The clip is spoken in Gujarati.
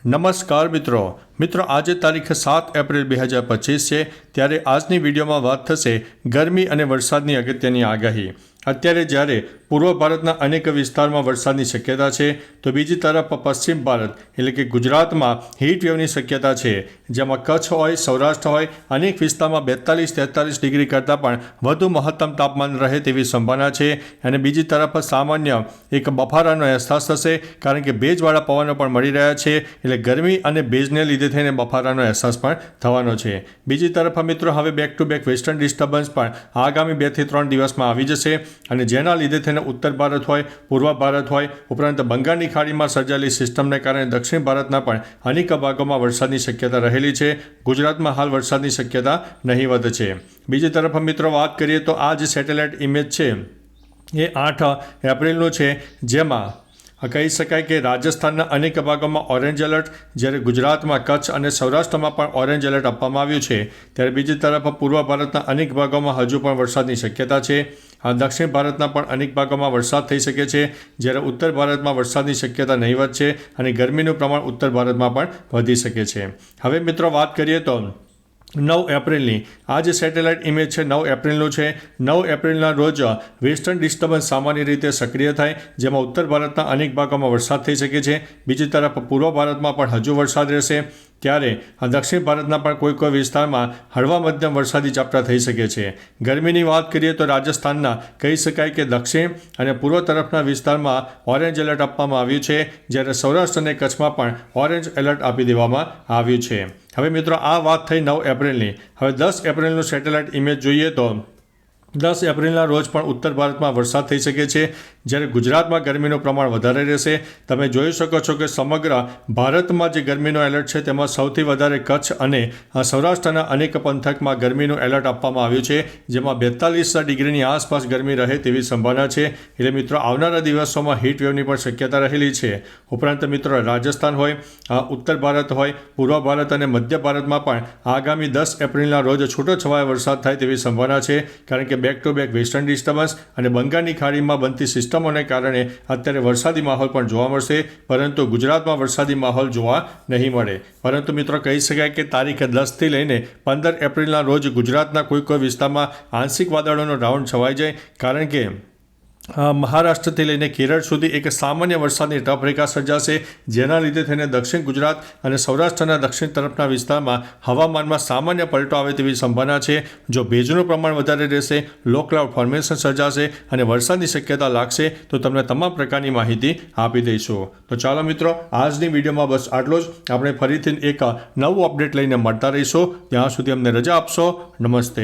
નમસ્કાર મિત્રો આજે તારીખ 7 એપ્રિલ 2025 છે। ત્યારે આજની વિડીયોમાં વાત થશે ગરમી અને વરસાદની અગત્યની આગાહી। અત્યારે જ્યારે પૂર્વ ભારતના અનેક વિસ્તારમાં વરસાદની શક્યતા છે તો બીજી તરફ પશ્ચિમ ભારત એટલે કે ગુજરાતમાં હીટવેવની શક્યતા છે, જેમાં કચ્છ હોય, સૌરાષ્ટ્ર હોય, અનેક વિસ્તારમાં 42-43 ડિગ્રી કરતાં પણ વધુ મહત્તમ તાપમાન રહે તેવી સંભાવના છે। અને બીજી તરફ સામાન્ય એક બફારાનો અહેસાસ થશે, કારણ કે ભેજવાળા પવનો પણ મળી રહ્યા છે, એટલે ગરમી અને ભેજને લીધે થઈને બફારાનો અહેસાસ પણ થવાનો છે। બીજી તરફ મિત્રો હવે back to back western disturbance પણ આગામી 2 થી 3 દિવસમાં આવી જશે, અને જેના લીધે થઈને ઉત્તર ભારત હોય, પૂર્વ ભારત હોય, ઉપરાંત બંગાળની ખાડીમાં સર્જાયેલી સિસ્ટમને કારણે દક્ષિણ ભારતના પણ અનેક ભાગોમાં વરસાદની શક્યતા રહેલી છે। ગુજરાતમાં હાલ વરસાદની શક્યતા નહીવત છે। બીજી તરફ મિત્રો વાત કરીએ તો આ જે સેટેલાઇટ ઇમેજ છે એ 8 એપ્રિલનું છે, જેમાં કહી શકાય કે રાજસ્થાનના અનેક ભાગોમાં ઓરેન્જ એલર્ટ, જ્યારે ગુજરાતમાં કચ્છ અને સૌરાષ્ટ્રમાં પણ ઓરેન્જ એલર્ટ આપવામાં આવ્યું છે। ત્યારે બીજી તરફ પૂર્વ ભારતના અનેક ભાગોમાં હજુ પણ વરસાદની શક્યતા છે। દક્ષિણ ભારતના પણ અનેક ભાગોમાં વરસાદ થઈ શકે છે, જ્યારે ઉત્તર ભારતમાં વરસાદની શક્યતા નહીવત છે, અને ગરમીનું પ્રમાણ ઉત્તર ભારતમાં પણ વધી શકે છે। હવે મિત્રો વાત કરીએ તો 9 એપ્રિલની આ જે સેટેલાઇટ ઇમેજ છે 9 એપ્રિલનું છે। 9 એપ્રિલના રોજ વેસ્ટર્ન ડિસ્ટર્બન્સ સામાન્ય રીતે સક્રિય થાય, જેમાં ઉત્તર ભારતના અનેક ભાગોમાં વરસાદ થઈ શકે છે। બીજી તરફ પૂર્વ ભારતમાં પણ હજુ વરસાદ રહેશે, ત્યારે દક્ષિણ ભારતના પણ કોઈ વિસ્તારમાં હળવા મધ્યમ વરસાદી ઝાપટા થઈ શકે છે। ગરમીની વાત કરીએ તો રાજસ્થાનના કહી શકાય કે દક્ષિણ અને પૂર્વ તરફના વિસ્તારમાં ઓરેન્જ એલર્ટ આપવામાં આવ્યું છે, જ્યારે સૌરાષ્ટ્ર અને કચ્છમાં પણ ઓરેન્જ એલર્ટ આપી દેવામાં આવ્યું છે। હવે મિત્રો આ વાત થઈ 9 એપ્રિલની। હવે 10 એપ્રિલનું સેટેલાઇટ ઇમેજ જોઈએ તો 10 એપ્રિલના રોજ પણ ઉત્તર ભારતમાં વરસાદ થઈ શકે છે, જ્યારે ગુજરાતમાં ગરમીનું પ્રમાણ વધારે રહેશે। તમે જોઈ શકો છો કે સમગ્ર ભારતમાં જે ગરમીનો એલર્ટ છે તેમાં સૌથી વધારે કચ્છ અને સૌરાષ્ટ્રના અનેક પંથકમાં ગરમીનું એલર્ટ આપવામાં આવ્યું છે, જેમાં 42 ડિગ્રીની આસપાસ ગરમી રહે તેવી સંભાવના છે। એટલે મિત્રો આવનારા દિવસોમાં હીટ વેવની પણ શક્યતા રહેલી છે। ઉપરાંત મિત્રો રાજસ્થાન હોય, ઉત્તર ભારત હોય, પૂર્વ ભારત અને મધ્ય ભારતમાં પણ આગામી 10 એપ્રિલના રોજ છૂટોછવાયો વરસાદ થાય તેવી સંભાવના છે, કારણ કે back to back western disturbance અને બંગાળની ખાડીમાં બનતી સિસ્ટમોને કારણે અત્યારે વરસાદી માહોલ પણ જોવા મળશે, પરંતુ ગુજરાતમાં વરસાદી માહોલ જોવા નહીં મળે। પરંતુ મિત્રો કહી શકાય કે તારીખ 10 થી લઈને 15 એપ્રિલના રોજ ગુજરાતના કોઈ વિસ્તારમાં આંશિક વાદળોનો રાઉન્ડ છવાઈ જાય, કારણ કે મહારાષ્ટ્રથી લઈને કેરળ સુધી એક સામાન્ય વરસાદની ટફ રેખા સર્જાશે, જેના લીધે થઈને દક્ષિણ ગુજરાત અને સૌરાષ્ટ્રના દક્ષિણ તરફના વિસ્તારમાં હવામાનમાં સામાન્ય પલટો આવે તેવી સંભાવના છે। જો ભેજનું પ્રમાણ વધારે રહેશે, લો ક્લાઉડ ફોર્મેશન સર્જાશે અને વરસાદની શક્યતા લાગશે તો તમને તમામ પ્રકારની માહિતી આપી દઈશું। તો ચાલો મિત્રો, આજની વિડીયોમાં બસ આટલો જ। આપણે ફરીથી એક નવું અપડેટ લઈને મળતા રહીશું। ત્યાં સુધી અમને રજા આપશો। નમસ્તે।